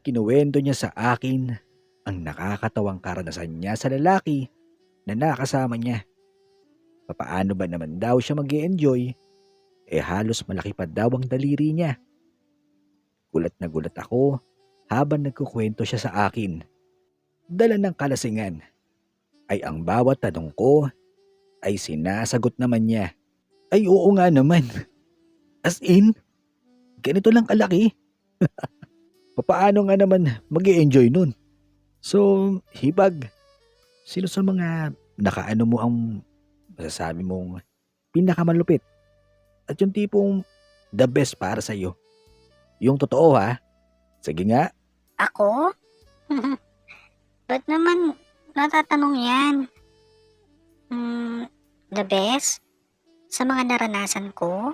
kinuwento niya sa akin ang nakakatawang karanasan niya sa lalaki na nakasama niya. Papaano ba naman daw siya mag-enjoy? Halos malaki pa daw ang daliri niya. Gulat na gulat ako habang nagkukwento siya sa akin. Dala ng kalasingan ay ang bawat tanong ko ay sinasagot naman niya. Ay oo nga naman. As in, ganito lang kalaki. Papaano nga naman mag-enjoy nun? So, Hipag, sino sa mga nakaano mo ang masasabi mong pinakamalupit? At yung tipong the best para sa'yo? Yung totoo ha? Sige nga. Ako? Ba't naman natatanong yan? The best? Sa mga naranasan ko?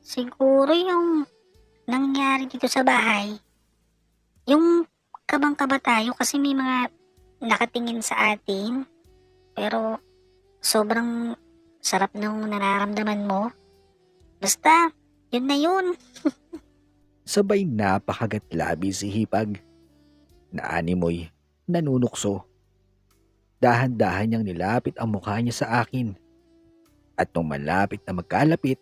Siguro yung nangyari dito sa bahay. Yung kabang-kaba tayo kasi may mga nakatingin sa atin. Pero sobrang sarap nung nararamdaman mo. Basta, yun na yun. Sabay napakagatlabi si Hipag. Naanimoy, nanunukso. Dahan-dahan niyang nilapit ang mukha niya sa akin. At nung malapit na magkalapit,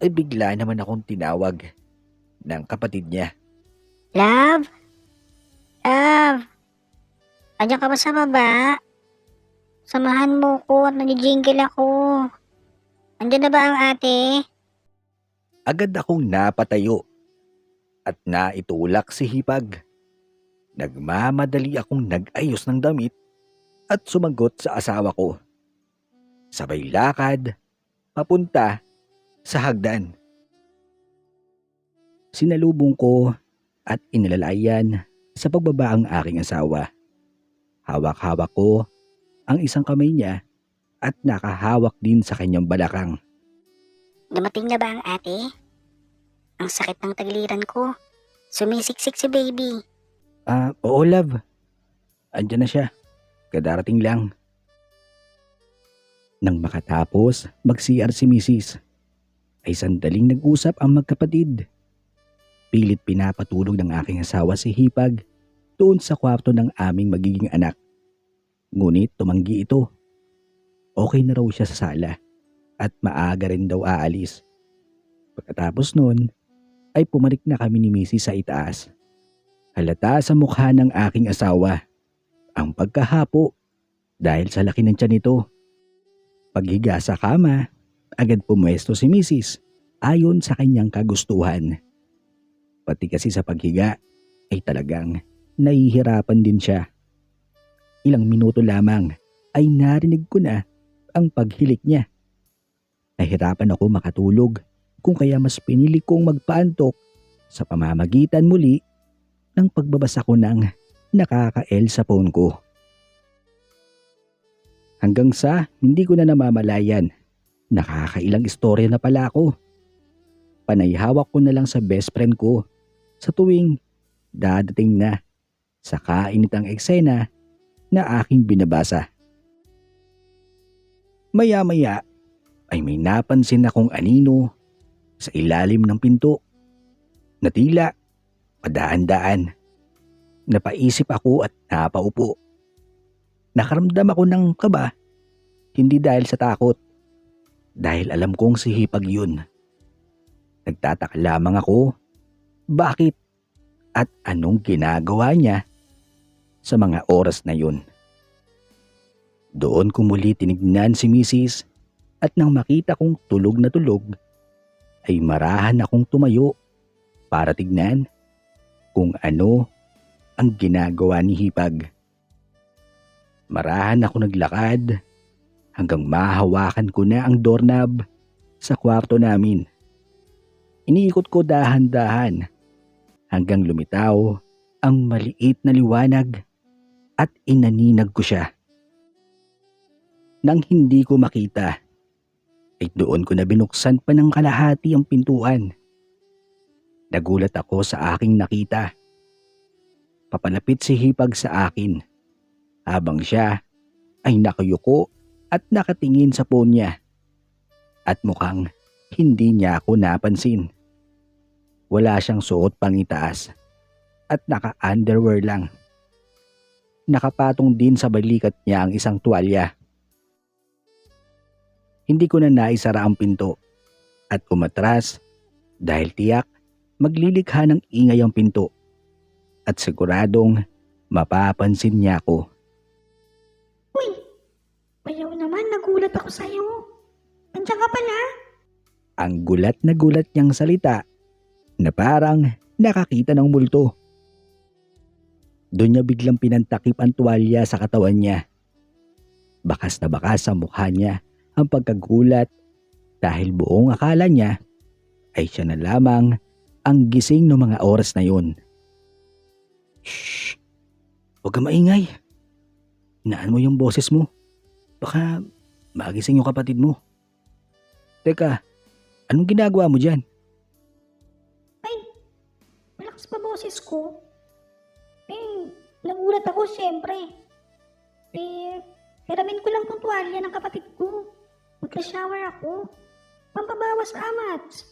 ay bigla naman akong tinawag ng kapatid niya. Love? Love? Andiyan ka ba sa baba? Samahan mo ko at nag-jingle ako. Andiyan na ba ang ate? Agad akong napatayo at naitulak si Hipag. Nagmamadali akong nag-ayos ng damit at sumagot sa asawa ko. Sabay lakad, papunta sa hagdan. Sinalubong ko at inilalayan sa pagbaba ang aking asawa. Hawak-hawak ko ang isang kamay niya at nakahawak din sa kanyang balakang. Dumating na ba ang ate? Ang sakit ng tagiliran ko. Sumisiksik si baby. Oo love. Andiyan na siya. Kadarating lang. Nang makatapos mag-CR si Mrs. ay sandaling nag-usap ang magkapatid. Pilit pinapatulog ng aking asawa si Hipag doon sa kwarto ng aming magiging anak. Ngunit tumanggi ito. Okay na raw siya sa sala at maaga rin daw aalis. Pagkatapos nun ay pumarik na kami ni Mrs. sa itaas. Halata sa mukha ng aking asawa ang pagkahapo dahil sa laki ng tiyan nito. Paghiga sa kama, agad pumwesto si Mrs. ayon sa kanyang kagustuhan. Pati kasi sa paghiga ay talagang nahihirapan din siya. Ilang minuto lamang ay narinig ko na ang paghilik niya. Nahirapan ako makatulog kung kaya mas pinili kong magpaantok sa pamamagitan muli ng pagbabasa ko ng nakaka-L sa phone ko. Hanggang sa hindi ko na namamalayan, nakakailang istorya na pala ako. Panay hawak ko na lang sa best friend ko sa tuwing dadating na sa kainitang eksena na aking binabasa. Maya-maya ay may napansin akong anino sa ilalim ng pinto na tila padaan-daan. Napaisip ako at napaupo. Nakaramdam ako ng kaba, hindi dahil sa takot, dahil alam kong si Hipag yun. Nagtataka lamang ako, bakit at anong ginagawa niya sa mga oras na yun. Doon ko muli tinignan si Mrs. at nang makita kong tulog na tulog, ay marahan akong tumayo para tignan kung ano ang ginagawa ni Hipag. Marahan ako naglakad hanggang mahawakan ko na ang doorknob sa kwarto namin. Iniikot ko dahan-dahan hanggang lumitaw ang maliit na liwanag at inaninag ko siya. Nang hindi ko makita, ay doon ko na binuksan pa ng kalahati ang pintuan. Nagulat ako sa aking nakita. Papalapit si Hipag sa akin habang siya ay nakayuko at nakatingin sa phone niya. At mukhang hindi niya ako napansin. Wala siyang suot pang itaas. at naka-underwear lang. Nakapatong din sa balikat niya ang isang tuwalya. Hindi ko na naisara ang pinto at umatras dahil tiyak maglilikha ng ingay ang pinto at siguradong mapapansin niya ako. Uy, bayaw naman, nagulat ako sa'yo. Andiyan ka pala? Ang gulat na gulat niyang salita na parang nakakita ng multo. Doon niya biglang pinantakip ang tuwalya sa katawan niya. Bakas na bakas sa mukha niya ang pagkagulat dahil buong akala niya ay siya na lamang ang gising ng mga oras na yun. Shh! Huwag ka maingay. Hinaan mo yung boses mo. Baka magising yung kapatid mo. Teka, anong ginagawa mo dyan? Ay, malakas pa boses ko. Nagulat ako siyempre. Hiramin ko lang tong tuwalya ng kapatid ko. Magka-shower ako. Pampabawas amats.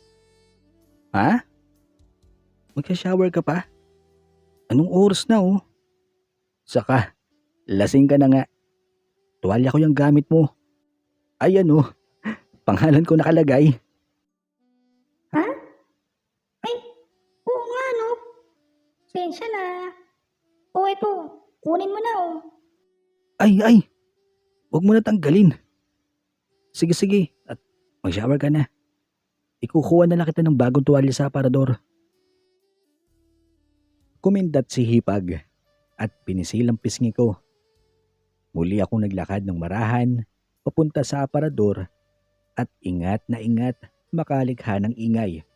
Ha? Magka-shower ka pa? Anong oras na oh? Saka, lasing ka na nga. Tuwalya ko yung gamit mo. Ayan oh, pangalan ko nakalagay. Ha? Ay, oo nga no. Sensya na. O ito, kunin mo na oh. Ay, huwag mo na tanggalin. Sige, at mag-shower ka na. Ikukuha na lang kita ng bagong tuwalya sa aparador. Kumindat si Hipag at pinisilang pisngi ko. Muli akong naglakad ng marahan papunta sa aparador at ingat na ingat makalikha ng ingay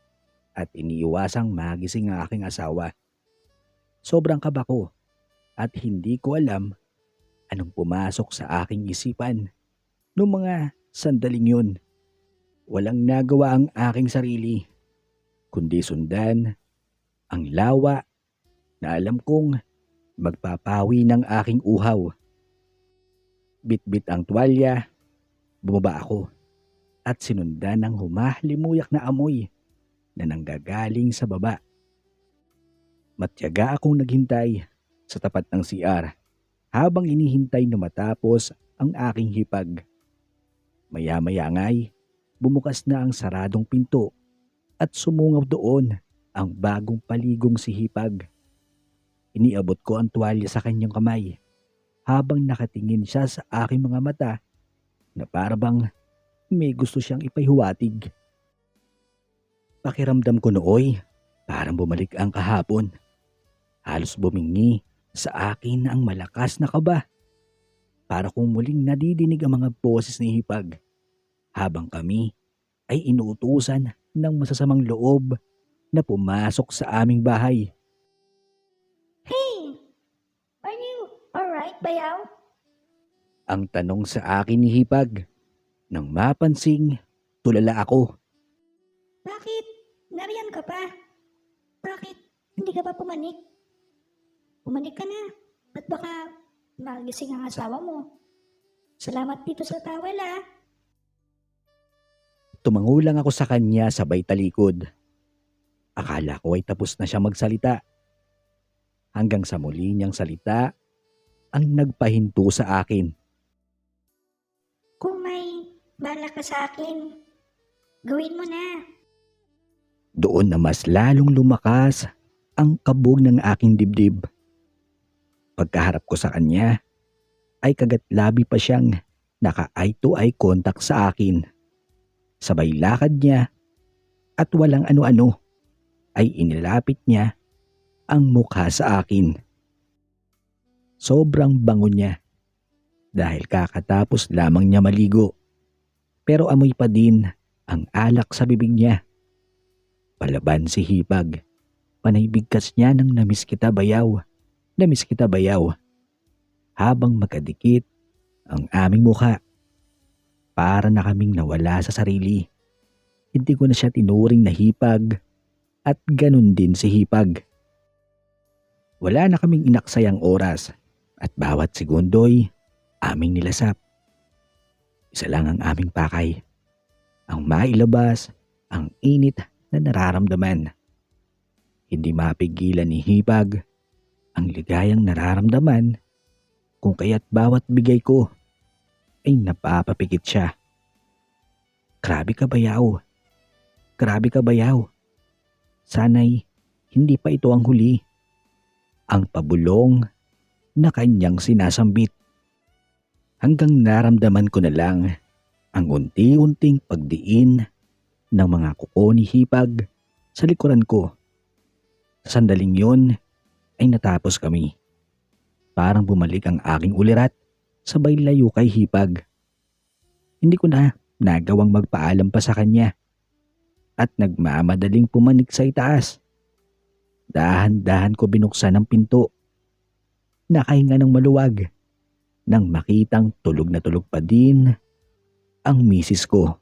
at iniiwasang magising ang aking asawa. Sobrang kaba ko at hindi ko alam anong pumasok sa aking isipan noong mga sandaling yun. Walang nagawa ang aking sarili kundi sundan ang lawa na alam kong magpapawi ng aking uhaw. Bitbit ang tuwalya, bumaba ako at sinundan ng humahalimuyak na amoy na nanggagaling sa baba. Matyaga akong naghintay sa tapat ng CR habang inihintay na matapos ang aking hipag. Maya-maya nga'y bumukas na ang saradong pinto at sumungaw doon ang bagong paligong si Hipag. Iniabot ko ang tuwalya sa kanyang kamay habang nakatingin siya sa aking mga mata na parabang may gusto siyang ipaihuwatig. Pakiramdam ko nooy parang bumalik ang kahapon. Halos bumingi sa akin ang malakas na kaba. Para kong muling nadidinig ang mga boses ni Hipag habang kami ay inuutusan ng masasamang loob na pumasok sa aming bahay. Hey, are you alright, bayaw? Ang tanong sa akin ni Hipag nang mapansing tulala ako. Bakit? Nariyan ka pa? Bakit hindi ka pa pumanik? Pumanik ka na at baka magising ang asawa mo. Salamat dito sa towel ah. Tumangulang ako sa kanya sabay talikod. Akala ko ay tapos na siya magsalita. Hanggang sa muli niyang salita ang nagpahinto sa akin. Kung may balak ka sa akin, gawin mo na. Doon na mas lalong lumakas ang kabog ng aking dibdib. Pagkaharap ko sa kanya, ay kagatlabi pa siyang naka-eye-to-eye contact sa akin. Sabay lakad niya at walang ano-ano ay inilapit niya ang mukha sa akin. Sobrang bango niya dahil kakatapos lamang niya maligo. Pero amoy pa din ang alak sa bibig niya. Palaban si Hipag. Panay bigkas niya ng namiss kita bayaw. Namiss kita bayaw. Habang magkadikit ang aming mukha. Para na kaming nawala sa sarili. Hindi ko na siya tinuring na Hipag at ganun din si Hipag. Wala na kaming inaksayang oras at bawat segundo'y aming nilasap. Isa lang ang aming pakay. Ang mailabas ang init na nararamdaman. Hindi mapigilan ni Hipag ang ligayang nararamdaman kung kaya't bawat bigay ko ay napapapikit siya. Grabe ka bayaw, grabe ka bayaw. Sana'y hindi pa ito ang huli. Ang pabulong na kanyang sinasambit. Hanggang naramdaman ko na lang ang unti-unting pagdiin ng mga kuko ni Hipag sa likuran ko. Sa sandaling yun ay natapos kami. Parang bumalik ang aking ulirat sabay layo kay Hipag. Hindi ko na nagawang magpaalam pa sa kanya at nagmamadaling pumanik sa itaas. Dahan-dahan ko binuksan ang pinto. Nakahinga ng maluwag nang makitang tulog na tulog pa din ang misis ko.